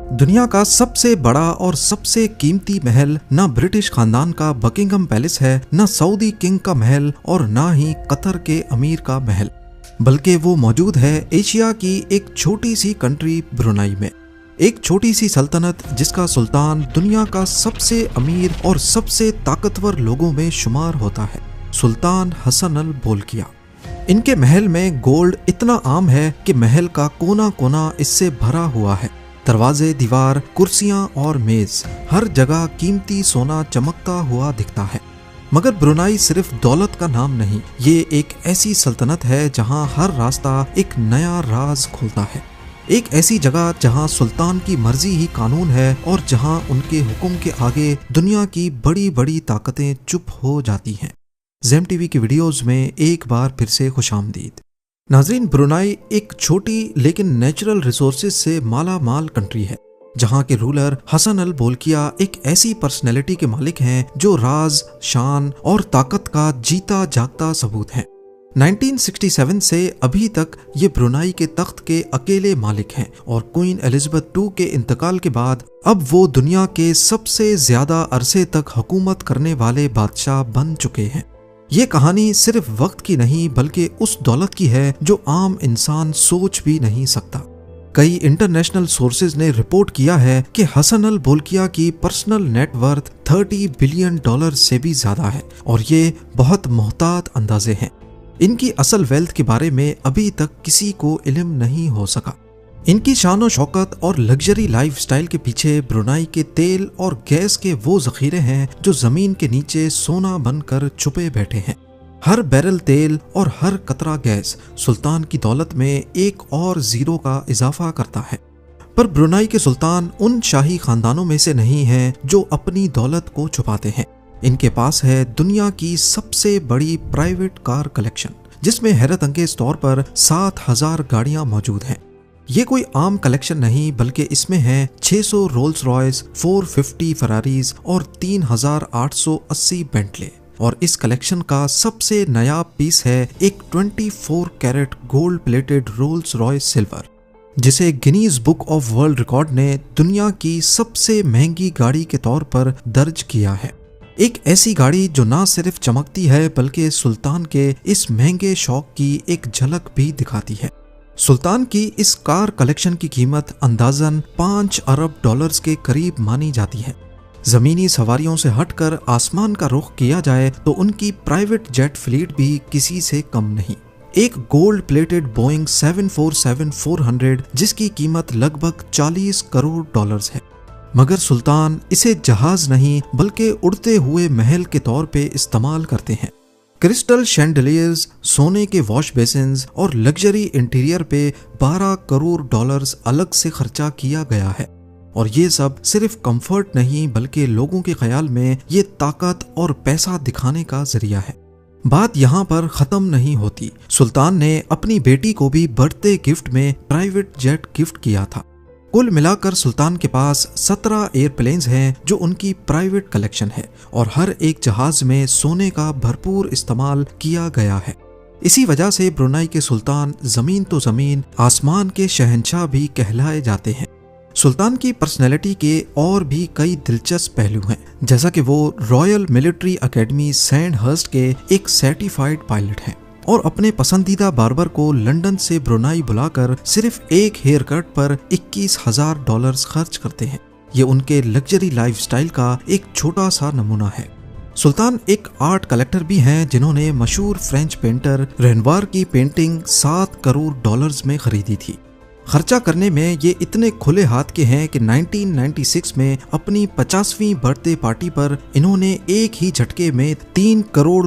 दुनिया का सबसे बड़ा और सबसे कीमती महल न ब्रिटिश खानदान का बकिंगम पैलेस है, न सऊदी किंग का महल और न ही कतर के अमीर का महल, बल्कि वो मौजूद है एशिया की एक छोटी सी कंट्री ब्रुनाई में। एक छोटी सी सल्तनत जिसका सुल्तान दुनिया का सबसे अमीर और सबसे ताकतवर लोगों में शुमार होता है, सुल्तान हसन अल बोल्किया। इनके महल में गोल्ड इतना आम है कि महल का कोना कोना इससे भरा हुआ है। दरवाजे, दीवार, कुर्सियां और मेज, हर जगह कीमती सोना चमकता हुआ दिखता है। मगर ब्रुनाई सिर्फ दौलत का नाम नहीं, ये एक ऐसी सल्तनत है जहां हर रास्ता एक नया राज खोलता है। एक ऐसी जगह जहां सुल्तान की मर्जी ही कानून है और जहां उनके हुक्म के आगे दुनिया की बड़ी बड़ी ताकतें चुप हो जाती हैं। ज़ेम टीवी की वीडियोस में एक बार फिर से खुशामदीद। नाजरीन, ब्रुनाई एक छोटी लेकिन नेचुरल रिसोर्सेज से माला माल कंट्री है, जहां के रूलर हसन अल बोल्किया एक ऐसी पर्सनैलिटी के मालिक हैं जो राज, शान और ताकत का जीता जागता सबूत हैं। 1967 से अभी तक ये ब्रुनाई के तख्त के अकेले मालिक हैं और क्वीन एलिजाबेथ II के इंतकाल के बाद अब वो दुनिया के सबसे ज्यादा अरसे तक हुकूमत करने वाले बादशाह बन चुके हैं। ये कहानी सिर्फ वक्त की नहीं बल्कि उस दौलत की है जो आम इंसान सोच भी नहीं सकता। कई इंटरनेशनल सोर्सेज ने रिपोर्ट किया है कि हसन अल बोल्किया की पर्सनल नेटवर्थ $30 बिलियन से भी ज्यादा है और ये बहुत मोहतात अंदाजे हैं। इनकी असल वेल्थ के बारे में अभी तक किसी को इल्म नहीं हो सका। इनकी शान शौकत और लग्जरी लाइफस्टाइल के पीछे ब्रुनाई के तेल और गैस के वो जखीरे हैं जो जमीन के नीचे सोना बनकर छुपे बैठे हैं। हर बैरल तेल और हर कतरा गैस सुल्तान की दौलत में एक और जीरो का इजाफा करता है। पर ब्रुनाई के सुल्तान उन शाही खानदानों में से नहीं हैं जो अपनी दौलत को छुपाते हैं। इनके पास है दुनिया की सबसे बड़ी प्राइवेट कार कलेक्शन, जिसमें हैरत अंगेज तौर पर 7000 गाड़ियां मौजूद हैं। ये कोई आम कलेक्शन नहीं बल्कि इसमें है 600 रोल्स रॉयस, 450 फरारीज और 3880 बेंटले। और इस कलेक्शन का सबसे नया पीस है एक 24 carat gold plated Rolls Royce silver, जिसे Guinness Book of World Record ने दुनिया की सबसे महंगी गाड़ी के तौर पर दर्ज किया है। एक ऐसी गाड़ी जो ना सिर्फ चमकती है बल्कि सुल्तान के इस महंगे शौक की एक झलक भी दिखाती है। सुल्तान की इस कार कलेक्शन की कीमत अंदाजन $5 अरब के करीब मानी जाती है। जमीनी सवारियों से हटकर आसमान का रुख किया जाए तो उनकी प्राइवेट जेट फ्लीट भी किसी से कम नहीं। एक गोल्ड प्लेटेड बोइंग 747-400 जिसकी कीमत लगभग $40 करोड़ है, मगर सुल्तान इसे जहाज नहीं बल्कि उड़ते हुए महल के तौर पे इस्तेमाल करते हैं। क्रिस्टल शैंडलियर्स, सोने के वॉश बेसिन्स और लग्जरी इंटीरियर पे $12 करोड़ अलग से खर्चा किया गया है। और ये सब सिर्फ कंफर्ट नहीं बल्कि लोगों के ख्याल में ये ताकत और पैसा दिखाने का जरिया है। बात यहाँ पर खत्म नहीं होती। सुल्तान ने अपनी बेटी को भी बर्थडे गिफ्ट में प्राइवेट जेट गिफ्ट किया था। कुल मिलाकर सुल्तान के पास 17 एयरप्लेन्स हैं जो उनकी प्राइवेट कलेक्शन है और हर एक जहाज में सोने का भरपूर इस्तेमाल किया गया है। इसी वजह से ब्रुनाई के सुल्तान जमीन तो जमीन, आसमान के शहंशाह भी कहलाए जाते हैं। सुल्तान की पर्सनैलिटी के और भी कई दिलचस्प पहलू हैं, जैसा कि वो रॉयल मिलिट्री एकेडमी सैंडहर्स्ट के एक सर्टिफाइड पायलट हैं और अपने पसंदीदा बार्बर को लंदन से ब्रुनाई बुलाकर सिर्फ एक हेयर कट पर $21,000 खर्च करते हैं। ये उनके लग्जरी लाइफस्टाइल का एक छोटा सा नमूना है। सुल्तान एक आर्ट कलेक्टर भी हैं जिन्होंने मशहूर फ्रेंच पेंटर रेनवार की पेंटिंग $7 करोड़ में खरीदी थी। खर्चा करने में ये इतने खुले हाथ के हैं कि 1996 में अपनी 50वीं बर्थडे पार्टी पर इन्होंने एक ही झटके में $3 करोड़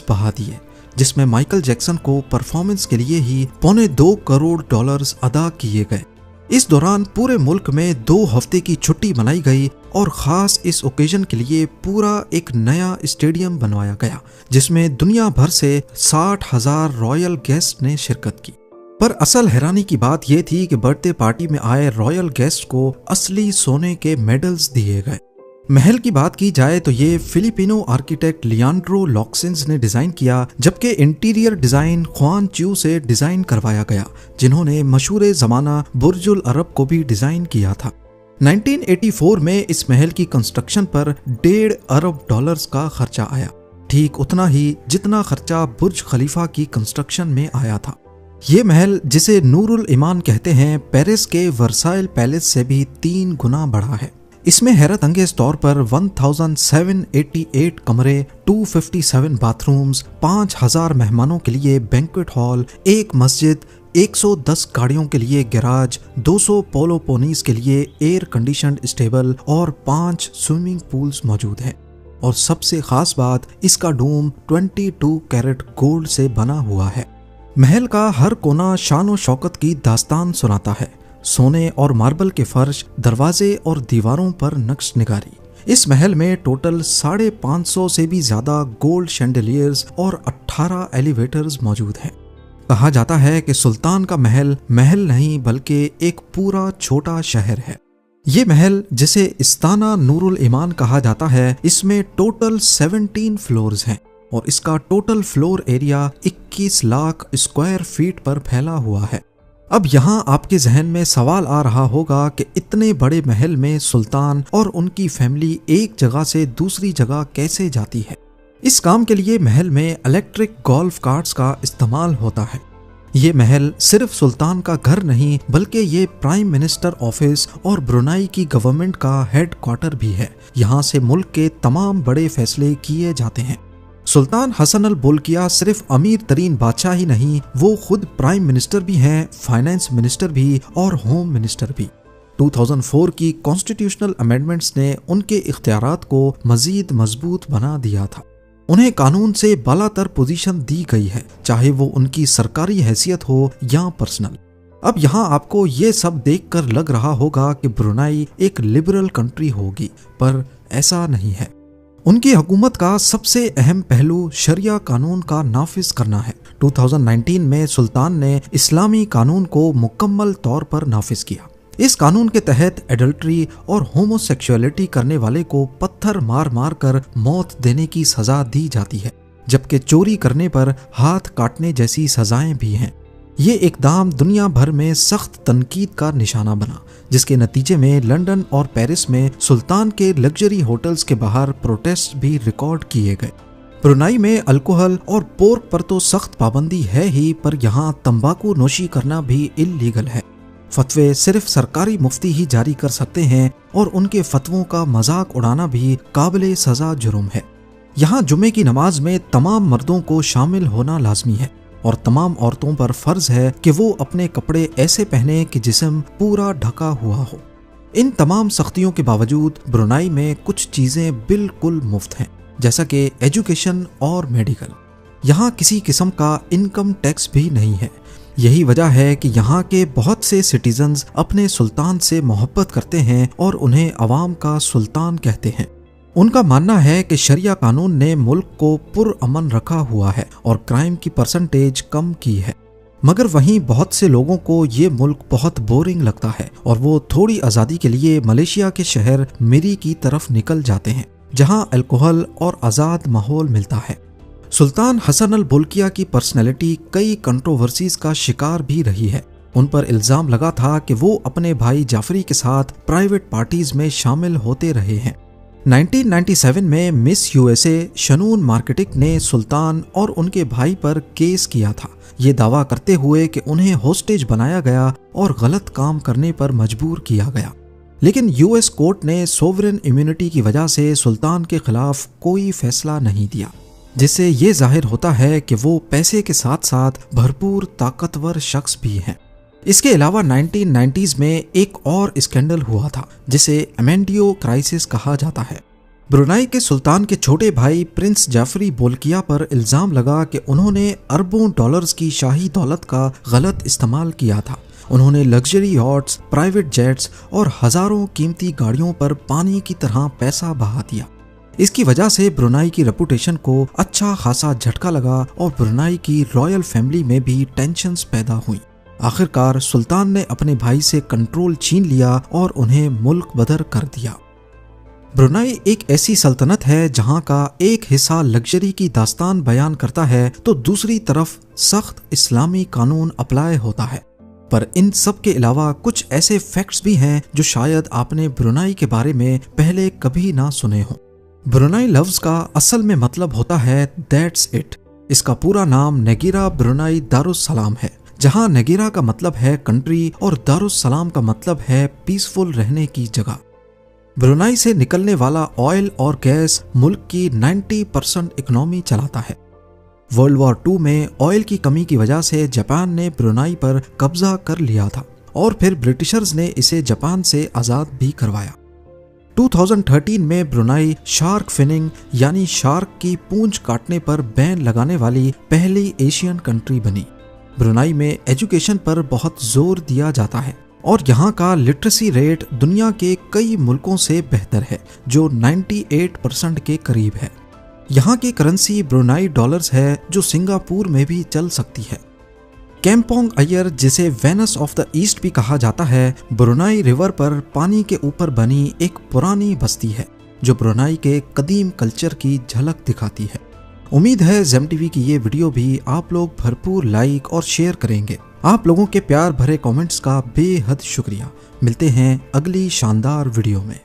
बहा दिए, जिसमें माइकल जैक्सन को परफॉर्मेंस के लिए ही $2.25 करोड़ अदा किए गए। इस दौरान पूरे मुल्क में 2 हफ्ते की छुट्टी मनाई गई और खास इस ओकेजन के लिए पूरा एक नया स्टेडियम बनवाया गया, जिसमें दुनिया भर से 60,000 रॉयल गेस्ट ने शिरकत की। पर असल हैरानी की बात यह थी कि बर्थडे पार्टी में आए रॉयल गेस्ट को असली सोने के मेडल्स दिए गए। महल की बात की जाए तो ये फिलिपिनो आर्किटेक्ट लियांड्रो लॉक्सिन्स ने डिजाइन किया, जबकि इंटीरियर डिजाइन ख्वान च्यू से डिजाइन करवाया गया, जिन्होंने मशहूर जमाना बुर्जुल अरब को भी डिजाइन किया था। 1984 में इस महल की कंस्ट्रक्शन पर $1.5 अरब का खर्चा आया, ठीक उतना ही जितना खर्चा बुर्ज खलीफा की कंस्ट्रक्शन में आया था। ये महल, जिसे नूरुल ईमान कहते हैं, पेरिस के वर्साइल पैलेस से भी 3 गुना बड़ा है। इसमें हैरत अंगेज तौर पर 1788 कमरे, 257 बाथरूम्स, 5000 मेहमानों के लिए बैंक्वेट हॉल, एक मस्जिद, 110 गाड़ियों के लिए गैराज, 200 पोलो पोनीज के लिए एयर कंडीशनड स्टेबल और 5 स्विमिंग पूल्स मौजूद हैं। और सबसे खास बात, इसका डोम 22 कैरेट गोल्ड से बना हुआ है। महल का हर कोना शान शौकत की दास्तान सुनाता है। सोने और मार्बल के फर्श, दरवाजे और दीवारों पर नक्श निगारी। इस महल में टोटल 550 से भी ज्यादा गोल्ड शैंडलियर्स और 18 एलिवेटर्स मौजूद हैं। कहा जाता है कि सुल्तान का महल महल नहीं बल्कि एक पूरा छोटा शहर है। ये महल, जिसे इस्ताना नूरुल ईमान कहा जाता है, इसमें टोटल 17 फ्लोर्स हैं और इसका total floor area 21 lakh square feet पर फैला हुआ है। अब यहाँ आपके जहन में सवाल आ रहा होगा कि इतने बड़े महल में सुल्तान और उनकी फैमिली एक जगह से दूसरी जगह कैसे जाती है। इस काम के लिए महल में इलेक्ट्रिक गोल्फ कार्ट्स का इस्तेमाल होता है। ये महल सिर्फ सुल्तान का घर नहीं बल्कि ये प्राइम मिनिस्टर ऑफिस और ब्रुनाई की गवर्नमेंट का हेड क्वार्टर भी है। यहाँ से मुल्क के तमाम बड़े फैसले किए जाते हैं। सुल्तान हसन अल बोल्किया सिर्फ अमीर तरीन बादशाह ही नहीं, वो खुद प्राइम मिनिस्टर भी हैं, फाइनेंस मिनिस्टर भी और होम मिनिस्टर भी। 2004 की कॉन्स्टिट्यूशनल अमेंडमेंट्स ने उनके इख्तियारात को मजीद मजबूत बना दिया था। उन्हें कानून से बालातर पोजीशन दी गई है, चाहे वो उनकी सरकारी हैसियत हो या पर्सनल। अब यहाँ आपको ये सब देखकर लग रहा होगा कि ब्रुनाई एक लिबरल कंट्री होगी, पर ऐसा नहीं है। उनकी हुकूमत का सबसे अहम पहलू शरिया कानून का नाफिज करना है। 2019 में सुल्तान ने इस्लामी कानून को मुकम्मल तौर पर नाफिज किया। इस कानून के तहत एडल्ट्री और होमोसेक्सुअलिटी करने वाले को पत्थर मार मार कर मौत देने की सजा दी जाती है, जबकि चोरी करने पर हाथ काटने जैसी सजाएं भी हैं। ये इकदाम दुनिया भर में सख्त तनकीद का निशाना बना, जिसके नतीजे में लंदन और पेरिस में सुल्तान के लग्जरी होटल्स के बाहर प्रोटेस्ट भी रिकॉर्ड किए गए। ब्रुनाई में अल्कोहल और पोर्क पर तो सख्त पाबंदी है ही, पर यहाँ तंबाकू नोशी करना भी इल्लीगल है। फतवे सिर्फ सरकारी मुफ्ती ही जारी कर सकते हैं और उनके फतवों का मजाक उड़ाना भी काबिले सजा जुर्म है। यहाँ जुमे की नमाज में तमाम मर्दों को शामिल होना लाजमी है और तमाम औरतों पर फर्ज है कि वो अपने कपड़े ऐसे पहने कि जिस्म पूरा ढका हुआ हो। इन तमाम सख्तियों के बावजूद ब्रुनाई में कुछ चीजें बिल्कुल मुफ्त हैं, जैसा कि एजुकेशन और मेडिकल। यहाँ किसी किस्म का इनकम टैक्स भी नहीं है। यही वजह है कि यहाँ के बहुत से सिटीजन्स अपने सुल्तान से मोहब्बत करते हैं और उन्हें अवाम का सुल्तान कहते हैं। उनका मानना है कि शरिया कानून ने मुल्क को पुरअमन रखा हुआ है और क्राइम की परसेंटेज कम की है। मगर वहीं बहुत से लोगों को ये मुल्क बहुत बोरिंग लगता है और वो थोड़ी आज़ादी के लिए मलेशिया के शहर मिरी की तरफ निकल जाते हैं, जहाँ अल्कोहल और आज़ाद माहौल मिलता है। सुल्तान हसन अल बोल्किया की पर्सनैलिटी कई कंट्रोवर्सीज का शिकार भी रही है। उन पर इल्जाम लगा था कि वो अपने भाई जाफरी के साथ प्राइवेट पार्टीज में शामिल होते रहे हैं। 1997 में मिस यूएसए शनून मार्केटिक ने सुल्तान और उनके भाई पर केस किया था, ये दावा करते हुए कि उन्हें होस्टेज बनाया गया और गलत काम करने पर मजबूर किया गया। लेकिन यूएस कोर्ट ने सोवरेन इम्यूनिटी की वजह से सुल्तान के खिलाफ कोई फैसला नहीं दिया, जिससे ये जाहिर होता है कि वो पैसे के साथ साथ भरपूर ताकतवर शख्स भी हैं। इसके अलावा 1990s में एक और स्कैंडल हुआ था, जिसे अमेंडियो क्राइसिस कहा जाता है। ब्रुनाई के सुल्तान के छोटे भाई प्रिंस जाफरी बोल्किया पर इल्जाम लगा कि उन्होंने अरबों डॉलर्स की शाही दौलत का गलत इस्तेमाल किया था। उन्होंने लग्जरी यॉट्स, प्राइवेट जेट्स और हजारों कीमती गाड़ियों पर पानी की तरह पैसा बहा दिया। इसकी वजह से ब्रुनाई की रेपुटेशन को अच्छा खासा झटका लगा और ब्रुनाई की रॉयल फैमिली में भी टेंशन्स पैदा हुई। आखिरकार सुल्तान ने अपने भाई से कंट्रोल छीन लिया और उन्हें मुल्क बदर कर दिया। ब्रुनाई एक ऐसी सल्तनत है जहां का एक हिस्सा लग्जरी की दास्तान बयान करता है तो दूसरी तरफ सख्त इस्लामी कानून अप्लाई होता है। पर इन सब के अलावा कुछ ऐसे फैक्ट्स भी हैं जो शायद आपने ब्रुनाई के बारे में पहले कभी ना सुने हो। ब्रुनाई लफ्ज का असल में मतलब होता है दैट्स इट। इसका पूरा नाम नेगिरा ब्रुनाई दारुस्सलाम है, जहां नेगिरा का मतलब है कंट्री और दारुस्सलाम का मतलब है पीसफुल रहने की जगह। ब्रुनाई से निकलने वाला ऑयल और गैस मुल्क की 90% इकोनॉमी चलाता है। वर्ल्ड वॉर 2 में ऑयल की कमी की वजह से जापान ने ब्रुनाई पर कब्जा कर लिया था और फिर ब्रिटिशर्स ने इसे जापान से आज़ाद भी करवाया। 2013 में ब्रुनाई शार्क फिनिंग यानी शार्क की पूंछ काटने पर बैन लगाने वाली पहली एशियन कंट्री बनी। ब्रुनाई में एजुकेशन पर बहुत जोर दिया जाता है और यहाँ का लिटरेसी रेट दुनिया के कई मुल्कों से बेहतर है, जो 98% के करीब है। यहाँ की करेंसी ब्रुनाई डॉलर्स है, जो सिंगापुर में भी चल सकती है। केम्पोंग अयर, जिसे वेनस ऑफ द ईस्ट भी कहा जाता है, ब्रुनाई रिवर पर पानी के ऊपर बनी एक पुरानी बस्ती है जो ब्रुनाई के कदीम कल्चर की झलक दिखाती है। उम्मीद है ज़ेम टीवी की ये वीडियो भी आप लोग भरपूर लाइक और शेयर करेंगे। आप लोगों के प्यार भरे कमेंट्स का बेहद शुक्रिया। मिलते हैं अगली शानदार वीडियो में।